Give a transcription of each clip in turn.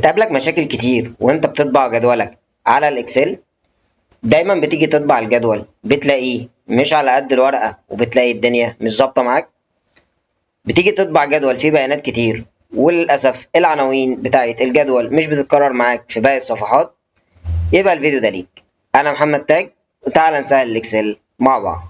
بتقابلك مشاكل كتير وانت بتطبع جدولك على الاكسل. دايما بتيجي تطبع الجدول بتلاقيه مش على قد الورقة وبتلاقي الدنيا مش ظابطة معاك. بتيجي تطبع جدول فيه بيانات كتير وللأسف العناوين بتاعت الجدول مش بتتكرر معاك في باقي الصفحات. يبقى الفيديو ده ليك. انا محمد تاج، وتعالى نسهل الاكسل مع بعض.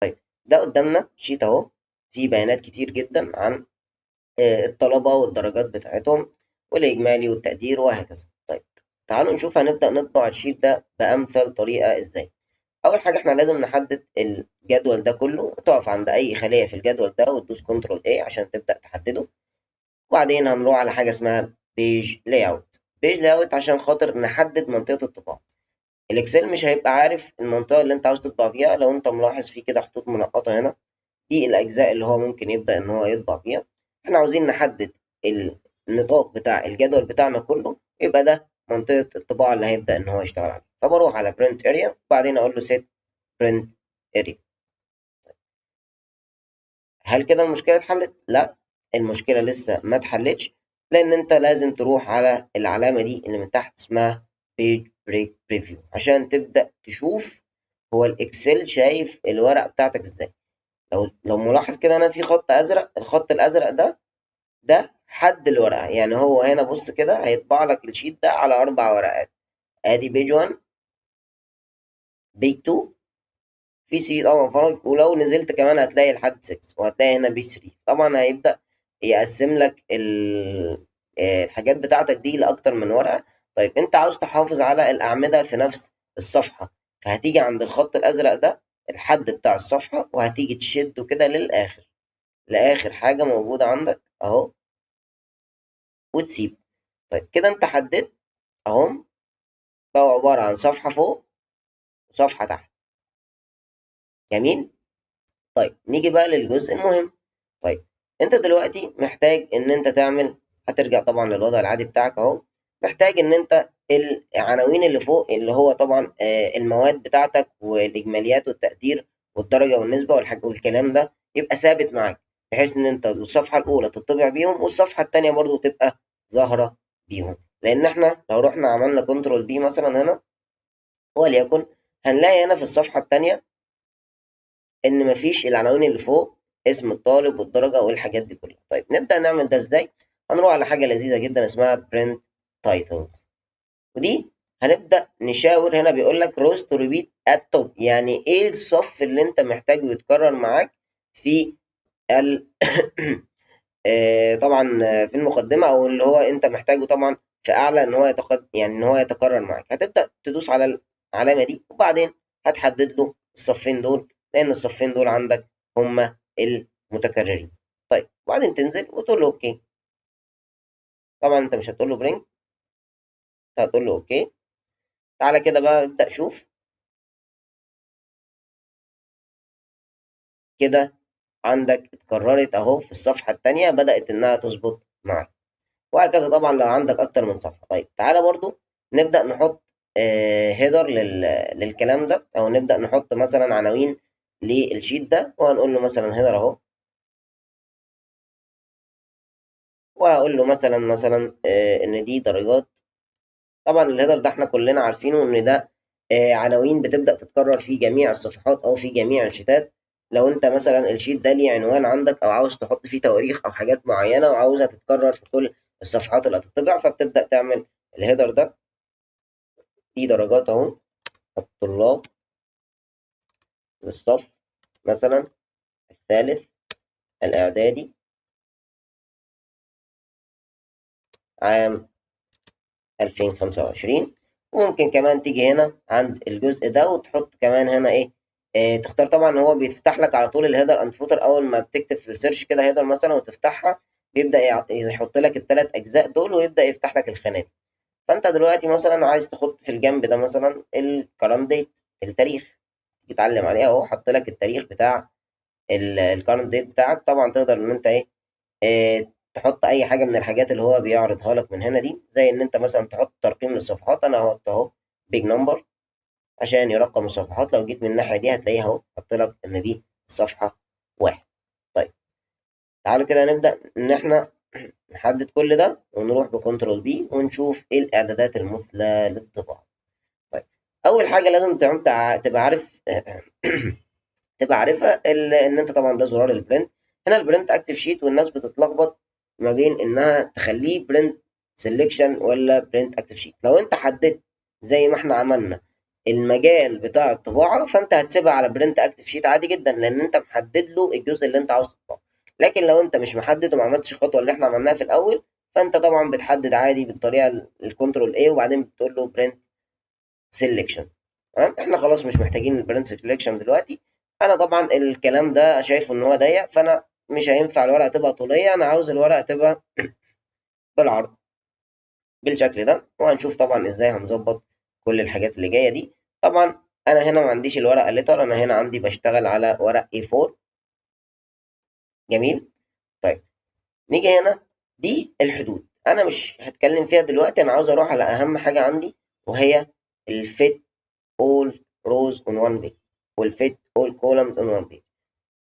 طيب، ده قدامنا شيت اهو فيه بيانات كتير جدا عن الطلبة والدرجات بتاعتهم والإجمالي والتقدير وهكذا. طيب، تعالوا نشوف هنبدأ نطبع الشيت ده بأمثل طريقة إزاي. أول حاجة إحنا لازم نحدد الجدول ده كله، تقف عند أي خلية في الجدول ده وتدوس كنترول A عشان تبدأ تحدده. وبعدين هنروح على حاجة اسمها بيج لاي اوت. بيج لاي اوت عشان خاطر نحدد منطقة الطباعة. الإكسل مش هيبقى عارف المنطقة اللي أنت عاوز تطبع فيها. لو أنت ملاحظ في كده خطوط منقطة هنا، دي الأجزاء اللي هو ممكن يبدأ إن هو يطبع فيها. إحنا عاوزين نحدد النطاق بتاع الجدول بتاعنا كله، يبقى ده منطقة الطباعة اللي هيبدأ إن هو يشتغل عليها. فبروح على print area وبعدين أقول له set print area. هل كده المشكلة اتحلت؟ لا، المشكلة لسه ما اتحلتش، لأن أنت لازم تروح على العلامة دي اللي من تحت اسمها page break preview عشان تبدأ تشوف هو الإكسل شايف الورقة بتاعتك إزاي. لو ملاحظ كده أنا في خط أزرق، الخط الأزرق ده حد الورقة. يعني هو هنا بص كده هيطبع لك الشيت ده على 4 ورقات. ادي بيج 1، بيج 2، في 3 طبعا فرق، ولو نزلت كمان هتلاقي لحد 6 وهتلاقي هنا بيج 3. طبعا هيبدأ يقسم لك الحاجات بتاعتك دي لأكتر من ورقة. طيب انت عاوز تحافظ على الأعمدة في نفس الصفحة، فهتيجي عند الخط الأزرق ده الحد بتاع الصفحة وهتيجي تشده كده للآخر، لآخر حاجة موجودة عندك أهو وتسيب. طيب كده انت حددت اهم، فهو عبارة عن صفحة فوق وصفحة تحت. جميل. طيب نيجي بقى للجزء المهم. طيب انت دلوقتي محتاج ان انت تعمل، هترجع طبعا للوضع العادي بتاعك اهو. محتاج ان انت العناوين اللي فوق اللي هو طبعا المواد بتاعتك والاجماليات والتقدير والدرجة والنسبة والكلام ده يبقى ثابت معاك، بحيث ان انت الصفحة الاولى تطبع بيهم والصفحة التانية برضو تبقى ظاهرة بيهم. لان احنا لو رحنا عملنا كنترول بي مثلا هنا وليكن، هنلاقي هنا في الصفحة التانية إن مفيش العناوين اللي فوق، اسم الطالب والدرجة والحاجات دي كلها. طيب نبدأ نعمل ده إزاي؟ هنروح على حاجة لذيذة جدا اسمها print titles، ودي هنبدأ نشاور. هنا بيقول لك rows to repeat at top، يعني إيه الصف اللي أنت محتاجه يتكرر معاك في ال طبعا في المقدمة، أو اللي هو أنت محتاجه طبعا في أعلى إن هو يعني إن هو يتكرر معاك. هتبدأ تدوس على العلامة دي وبعدين هتحدد له الصفين دول، لأن الصفين دول عندك هما المتكررين. طيب وبعدين تنزل وتقول له أوكي. طبعا أنت مش هتقول له برينج، هتقول له أوكي. تعالى كده بقى ابدأ شوف كده، عندك اتكررت أهو في الصفحة التانية، بدأت إنها تظبط معاك. وهكذا طبعا لو عندك اكتر من صفحه. طيب تعالى برضو نبدا نحط هيدر للكلام ده، او نبدا نحط مثلا عناوين للشيت ده، وهنقول له مثلا هيدر اهو، وهقول له مثلا ان دي درجات. طبعا الهيدر ده احنا كلنا عارفينه ان ده عناوين بتبدا تتكرر في جميع الصفحات او في جميع الشيتات. لو انت مثلا الشيت ده ليه عنوان عندك او عاوز تحط فيه تواريخ او حاجات معينه وعاوزها تتكرر في كل الصفحات اللي هتطبع، فبتبدا تعمل الهيدر ده. دي درجات اهو، الطلاب للصف مثلا الثالث الإعدادي عام 2025. وممكن كمان تيجي هنا عند الجزء ده وتحط كمان هنا إيه، تختار. طبعا هو بيفتح لك على طول الهيدر اند فوتر. أول ما بتكتب في السيرش كده هيدر مثلا وتفتحها، بيبدأ يحط لك ال3 أجزاء دول ويبدأ يفتح لك الخانات. فأنت دلوقتي مثلا عايز تحط في الجنب ده مثلا الكرنت ديت، التاريخ، تتعلم عليه اهو. حط لك التاريخ بتاع الكارنت ديت بتاعك. طبعا تقدر ان انت ايه، تحط اي حاجه من الحاجات اللي هو بيعرضها لك من هنا دي، زي ان انت مثلا تحط ترقيم للصفحات. انا هحط اهو بيج نمبر عشان يرقم الصفحات. لو جيت من الناحيه دي هتلاقيها اهو حط لك ان دي صفحه 1. طيب تعالوا كده نبدأ إن إحنا نحدد كل ده ونروح بكنترول بي ونشوف إيه الإعدادات المثلى للطباعة. طيب، أول حاجة لازم تبقى عارف تبقى عارفها إن أنت طبعا ده زرار البرنت. هنا البرنت أكتف شيت، والناس بتتلخبط ما بين إنها تخليه برنت سelection ولا برنت أكتف شيت. لو أنت حددت زي ما إحنا عملنا المجال بتاع الطباعة، فأنت هتسيبها على برنت أكتف شيت عادي جدا، لأن أنت محدد له الجزء اللي أنت عاوز تطبعه. لكن لو أنت مش محدد وما عملتش الخطوة اللي إحنا عملناها في الأول، فأنت طبعا بتحدد عادي بالطريقة الكنترول A، وبعدين بتقول له برنت سيلكشن. تمام، احنا خلاص مش محتاجين البرنت سيلكشن دلوقتي. انا طبعا الكلام ده شايفه ان هو ضيق، فانا مش هينفع الورقه تبقى طوليه، انا عاوز الورقه تبقى بالعرض بالشكل ده. وهنشوف طبعا ازاي هنظبط كل الحاجات اللي جايه دي. طبعا انا هنا ما عنديش الورقه لتر، انا هنا عندي بشتغل على ورق A4. جميل. طيب، نيجي هنا، دي الحدود انا مش هتكلم فيها دلوقتي، انا عاوز اروح على اهم حاجه عندي، وهي الفيت all rows on one page والفيت all columns on one page.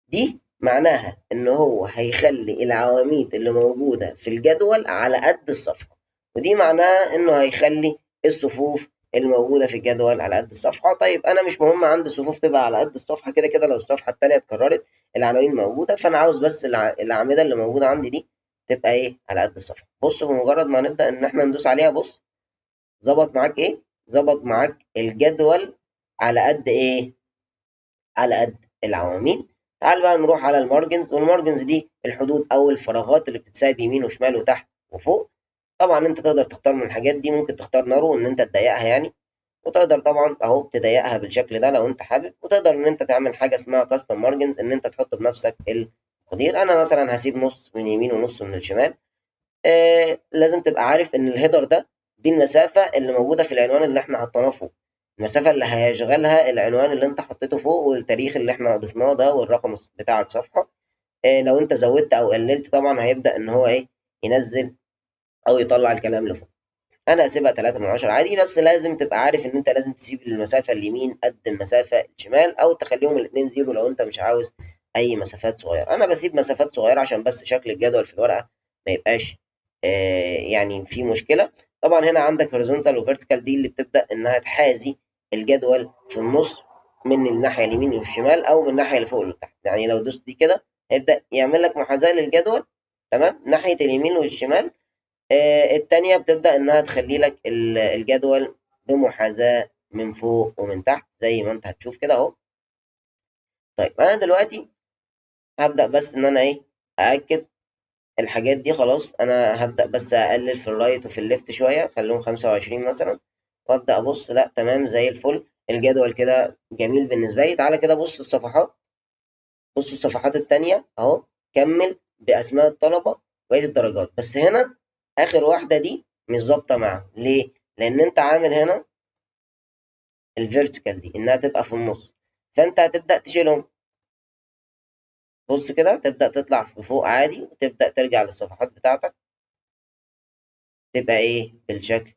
دي معناها ان هو هيخلي العواميد اللي موجودة في الجدول على قد الصفحة، ودي معناها انه هيخلي الصفوف الموجودة في الجدول على قد الصفحة. طيب انا مش مهم عندي الصفوف تبقى على قد الصفحة، كده كده لو الصفحة التانية اتكررت العناوين موجودة، فانا عاوز بس الأعمدة اللي موجودة عندي دي تبقى ايه على قد الصفحة. بص، بمجرد ما نبدأ ان احنا ندوس عليها، بص ظبط معاك ايه؟ ظبط معاك الجدول على قد ايه؟ على قد العواميد. تعال بقى نروح على المارجنز، والمارجنز دي الحدود او الفراغات اللي بتتساب يمين وشمال وتحت وفوق. طبعا انت تقدر تختار من الحاجات دي، ممكن تختار نارو ان انت تضيقها يعني، وتقدر طبعا اهو تضيقها بالشكل ده لو انت حابب، وتقدر ان انت تعمل حاجه اسمها كاستم مارجنز ان انت تحط بنفسك القدير. انا مثلا هسيب نص من اليمين ونص من الشمال. لازم تبقى عارف ان الهيدر ده دي المسافة اللي موجودة في العنوان اللي احنا حطيناه فوق، المسافة اللي هيشغلها العنوان اللي انت حطيته فوق، والتاريخ اللي احنا ضفناه ده، والرقم بتاع الصفحة. لو انت زودت او قللت طبعا هيبدأ ان هو ايه ينزل او يطلع الكلام لفوق. انا هسيبها 3 من 10 عادي، بس لازم تبقى عارف ان انت لازم تسيب المسافة اليمين قد المسافة الشمال، او تخليهم الاتنين زيرو لو انت مش عاوز اي مسافات صغيرة. انا بسيب مسافات صغيرة عشان بس شكل الجدول في الورقة ما يبقاش يعني في مشكلة. طبعا هنا عندك هوريزونتال وفيرتيكال، دي اللي بتبدأ انها تحاذي الجدول في النص من الناحية اليمين والشمال، او من الناحية اللي فوق لتحت. يعني لو دوست دي كده هيبدأ يعمل لك محاذاة للجدول، تمام، ناحية اليمين والشمال. التانية بتبدأ إنها تخلي لك الجدول بمحاذاة من فوق ومن تحت زي ما أنت هتشوف كده أهو. طيب أنا دلوقتي هبدأ بس إن أنا إيه أأكد الحاجات دي. خلاص أنا هبدأ بس أقلل في الرايت وفي الليفت شوية، خليهم 25 مثلا، وأبدأ أبص. لأ تمام زي الفل، الجدول كده جميل بالنسبة لي. تعالى كده بص الصفحات، بص الصفحات التانية أهو، كمل بأسماء الطلبة وبقية الدرجات. بس هنا آخر واحدة دي مش ظابطة معاهم، ليه؟ لأن أنت عامل هنا الفيرتيكال دي إنها تبقى في النص، فأنت هتبدأ تشيلهم. بص كده تبدأ تطلع فوق عادي، وتبدأ ترجع للصفحات بتاعتك تبقى إيه بالشكل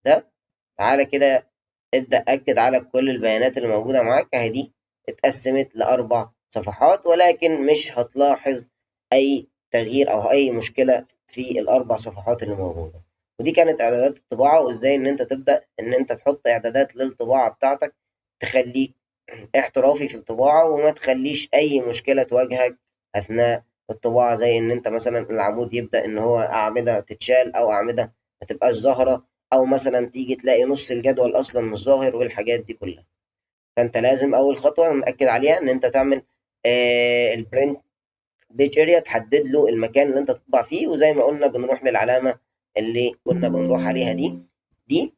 ده. تعالى كده ابدأ أكد على كل البيانات اللي موجودة معاك أهي، دي اتقسمت لأربع صفحات، ولكن مش هتلاحظ أي تغيير أو أي مشكلة في الأربع صفحات اللي موجودة. ودي كانت إعدادات الطباعة، وإزاي إن أنت تبدأ إن أنت تحط إعدادات للطباعة بتاعتك تخليك احترافي في الطباعة، وما تخليش أي مشكلة تواجهك أثناء الطباعة، زي إن أنت مثلا العمود يبدأ إن هو أعمدة تتشال، أو أعمدة ما تبقاش ظاهرة، أو مثلا تيجي تلاقي نص الجدول أصلا مش ظاهر، والحاجات دي كلها. فأنت لازم أول خطوة نأكد عليها إن أنت تعمل البرنت بيج اريا، تحدد له المكان اللي أنت تطبع فيه. وزي ما قلنا بنروح للعلامة اللي كنا بنروح عليها دي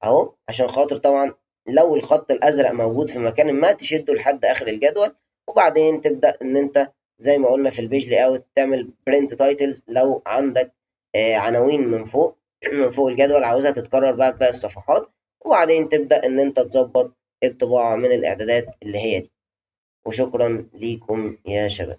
أهو، عشان خاطر طبعا لو الخط الأزرق موجود في مكان ما تشده لحد آخر الجدول. وبعدين تبدأ إن أنت زي ما قلنا في البيج لاي اوت تعمل برنت تايتلز لو عندك عناوين من فوق من فوق الجدول عاوزها تتكرر بقى في باقي الصفحات. وبعدين تبدأ إن أنت تظبط الطباعة من الإعدادات اللي هي دي. وشكرا ليكم يا شباب.